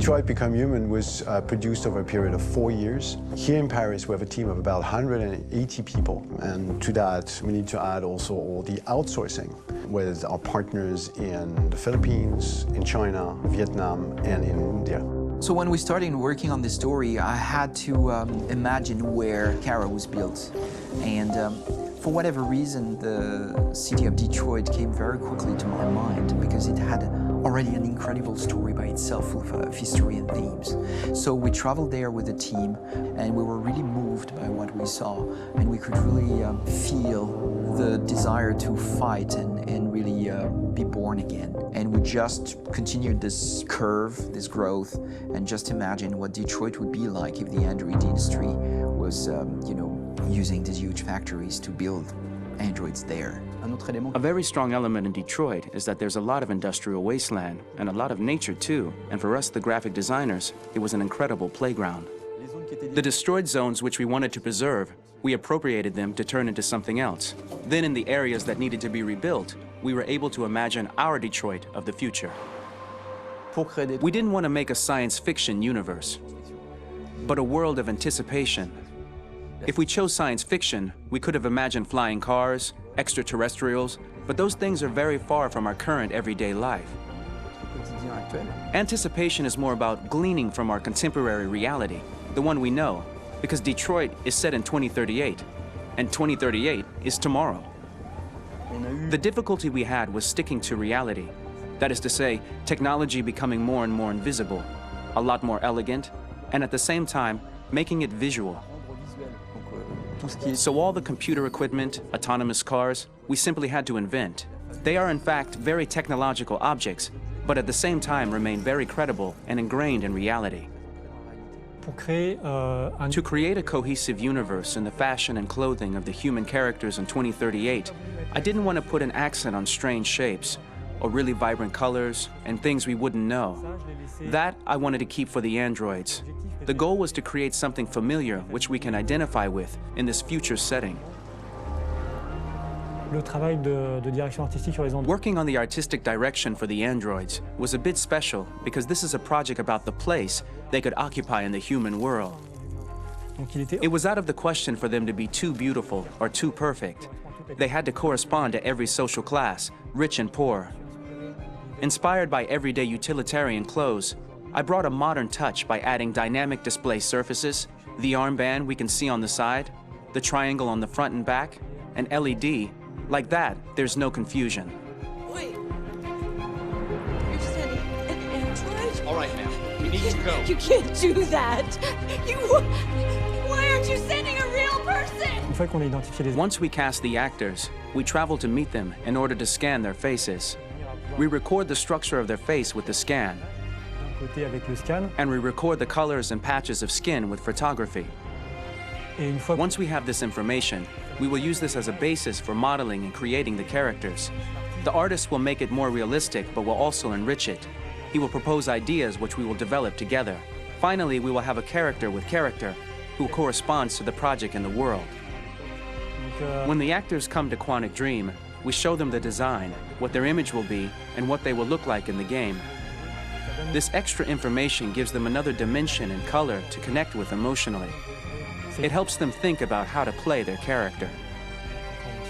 Detroit Become Human was produced over a period of 4 years. Here in Paris, we have a team of about 180 people. And to that, we need to add also all the outsourcing with our partners in the Philippines, in China, Vietnam, and in India. So when we started working on this story, I had to imagine where Kara was built. And for whatever reason, the city of Detroit came very quickly to my mind because it had already an incredible story by itself of history and themes. So we traveled there with the team and we were really moved by what we saw, and we could really feel the desire to fight and really be born again. And we just continued this curve, this growth, and just imagine what Detroit would be like if the android industry was, using these huge factories to build androids there. A very strong element in Detroit is that there's a lot of industrial wasteland and a lot of nature too, and for us, the graphic designers, it was an incredible playground. The destroyed zones which we wanted to preserve, we appropriated them to turn into something else. Then in the areas that needed to be rebuilt, we were able to imagine our Detroit of the future. We didn't want to make a science fiction universe, but a world of anticipation. If we chose science fiction, we could have imagined flying cars, extraterrestrials, but those things are very far from our current everyday life. Anticipation is more about gleaning from our contemporary reality, the one we know, because Detroit is set in 2038, and 2038 is tomorrow. The difficulty we had was sticking to reality. That is to say, technology becoming more and more invisible, a lot more elegant, and at the same time, making it visual. So all the computer equipment, autonomous cars, we simply had to invent. They are in fact very technological objects, but at the same time remain very credible and ingrained in reality. To create a cohesive universe in the fashion and clothing of the human characters in 2038, I didn't want to put an accent on strange shapes, or really vibrant colors, and things we wouldn't know. That I wanted to keep for the androids. The goal was to create something familiar which we can identify with in this future setting. Working on the artistic direction for the androids was a bit special because this is a project about the place they could occupy in the human world. It was out of the question for them to be too beautiful or too perfect. They had to correspond to every social class, rich and poor. Inspired by everyday utilitarian clothes, I brought a modern touch by adding dynamic display surfaces, the armband we can see on the side, the triangle on the front and back, an LED. Like that, there's no confusion. Wait. You're sending an android? All right, now, we need to go. You can't do that. Why aren't you sending a real person? Once we cast the actors, we travel to meet them in order to scan their faces. We record the structure of their face with the scan, and we record the colors and patches of skin with photography. Once we have this information, we will use this as a basis for modeling and creating the characters. The artist will make it more realistic, but will also enrich it. He will propose ideas which we will develop together. Finally, we will have a character with character who corresponds to the project and the world. When the actors come to Quantic Dream, we show them the design, what their image will be, and what they will look like in the game. This extra information gives them another dimension and color to connect with emotionally. It helps them think about how to play their character.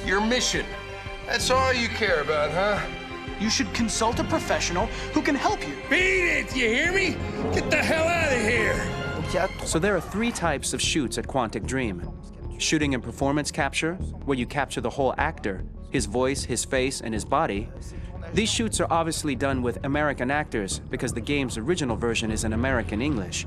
Your mission. That's all you care about, huh? You should consult a professional who can help you. Beat it, you hear me? Get the hell out of here! So there are 3 types of shoots at Quantic Dream. Shooting and performance capture, where you capture the whole actor, his voice, his face, and his body. These shoots are obviously done with American actors because the game's original version is in American English.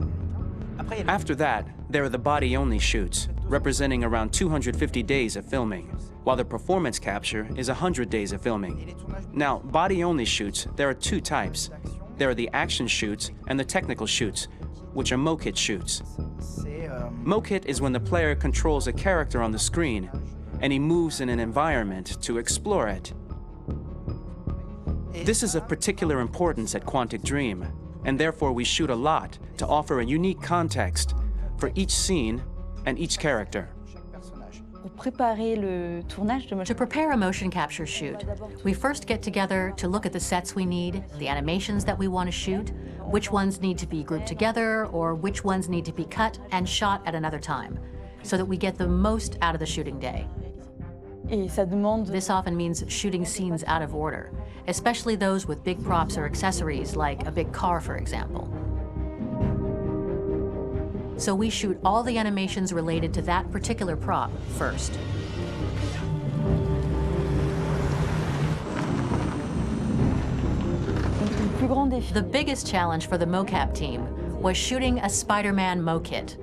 After that, there are the body-only shoots, representing around 250 days of filming, while the performance capture is 100 days of filming. Now, body-only shoots, there are 2 types. There are the action shoots and the technical shoots, which are mokit shoots. Mokit is when the player controls a character on the screen, and he moves in an environment to explore it. This is of particular importance at Quantic Dream, and therefore we shoot a lot to offer a unique context for each scene and each character. To prepare a motion capture shoot, we first get together to look at the sets we need, the animations that we want to shoot, which ones need to be grouped together, or which ones need to be cut and shot at another time, so that we get the most out of the shooting day. This often means shooting scenes out of order, especially those with big props or accessories, like a big car, for example. So we shoot all the animations related to that particular prop first. The biggest challenge for the mocap team was shooting a Spider-Man mo-kit.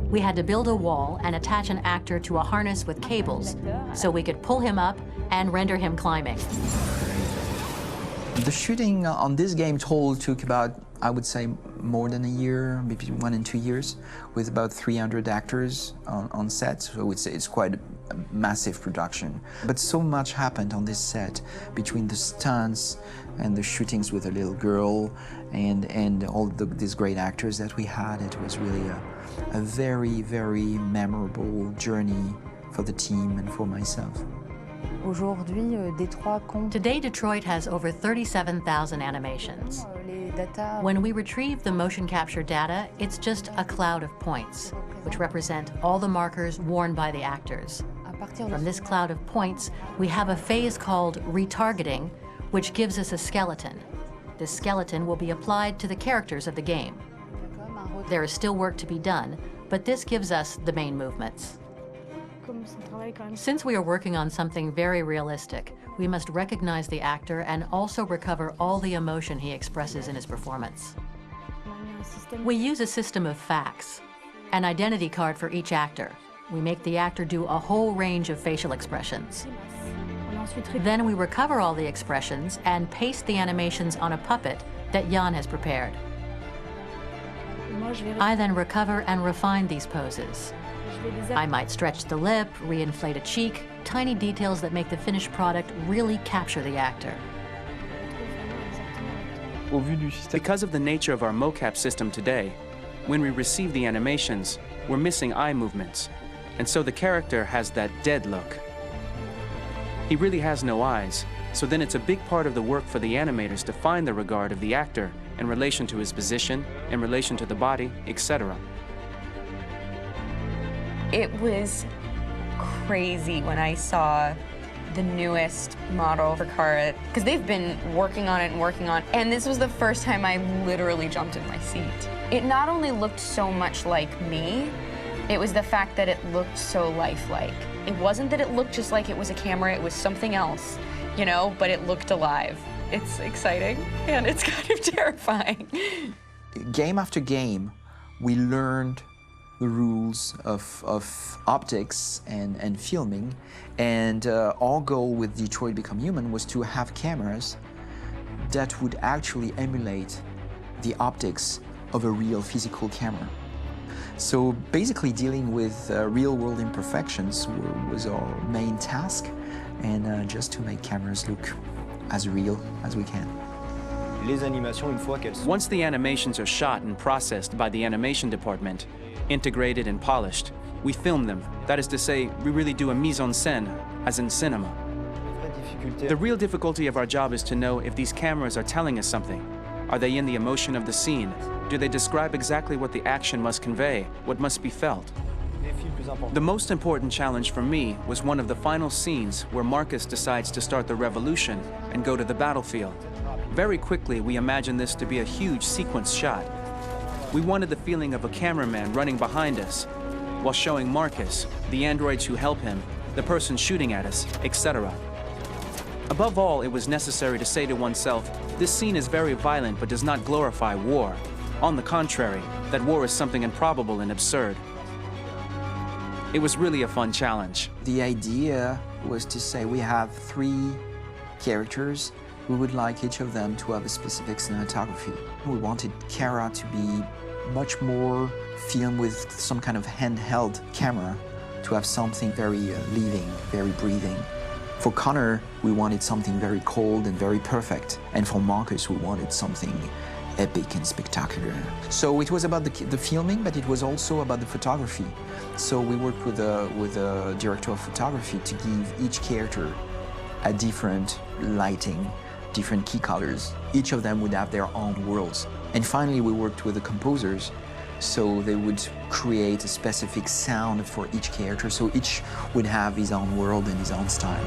We had to build a wall and attach an actor to a harness with cables so we could pull him up and render him climbing. The shooting on this game total took about, I would say, more than a year, maybe 1 and 2 years, with about 300 actors on set. So I would say it's quite a massive production. But so much happened on this set between the stunts and the shootings with a little girl and all these great actors that we had. It was really a very, very memorable journey for the team and for myself. Today, Detroit has over 37,000 animations. When we retrieve the motion capture data, it's just a cloud of points, which represent all the markers worn by the actors. From this cloud of points, we have a phase called retargeting, which gives us a skeleton. This skeleton will be applied to the characters of the game. There is still work to be done, but this gives us the main movements. Since we are working on something very realistic, we must recognize the actor and also recover all the emotion he expresses in his performance. We use a system of facts, an identity card for each actor. We make the actor do a whole range of facial expressions. Then we recover all the expressions and paste the animations on a puppet that Jan has prepared. I then recover and refine these poses. I might stretch the lip, reinflate a cheek, tiny details that make the finished product really capture the actor. Because of the nature of our mocap system today, when we receive the animations, we're missing eye movements, and so the character has that dead look. He really has no eyes, so then it's a big part of the work for the animators to find the regard of the actor in relation to his position, in relation to the body, etc. It was crazy when I saw the newest model for Kara, because they've been working on it and working on it, and this was the first time I literally jumped in my seat. It not only looked so much like me, it was the fact that it looked so lifelike. It wasn't that it looked just like it was a camera, it was something else, you know, but it looked alive. It's exciting, and it's kind of terrifying. Game after game, we learned the rules of optics and filming, and our goal with Detroit Become Human was to have cameras that would actually emulate the optics of a real physical camera. So basically dealing with real-world imperfections was our main task, and just to make cameras look as real as we can. Once the animations are shot and processed by the animation department, integrated and polished, we film them. That is to say, we really do a mise en scène, as in cinema. The real difficulty of our job is to know if these cameras are telling us something. Are they in the emotion of the scene? Do they describe exactly what the action must convey, what must be felt? The most important challenge for me was one of the final scenes where Marcus decides to start the revolution and go to the battlefield. Very quickly, we imagined this to be a huge sequence shot. We wanted the feeling of a cameraman running behind us while showing Marcus, the androids who help him, the person shooting at us, etc. Above all, it was necessary to say to oneself, this scene is very violent but does not glorify war. On the contrary, that war is something improbable and absurd. It was really a fun challenge. The idea was to say we have 3 characters. We would like each of them to have a specific cinematography. We wanted Kara to be much more filmed with some kind of handheld camera, to have something very living, very breathing. For Connor, we wanted something very cold and very perfect. And for Marcus, we wanted something epic and spectacular. So it was about the filming, but it was also about the photography. So we worked with a director of photography to give each character a different lighting, different key colors. Each of them would have their own worlds. And finally, we worked with the composers, so they would create a specific sound for each character, so each would have his own world and his own style.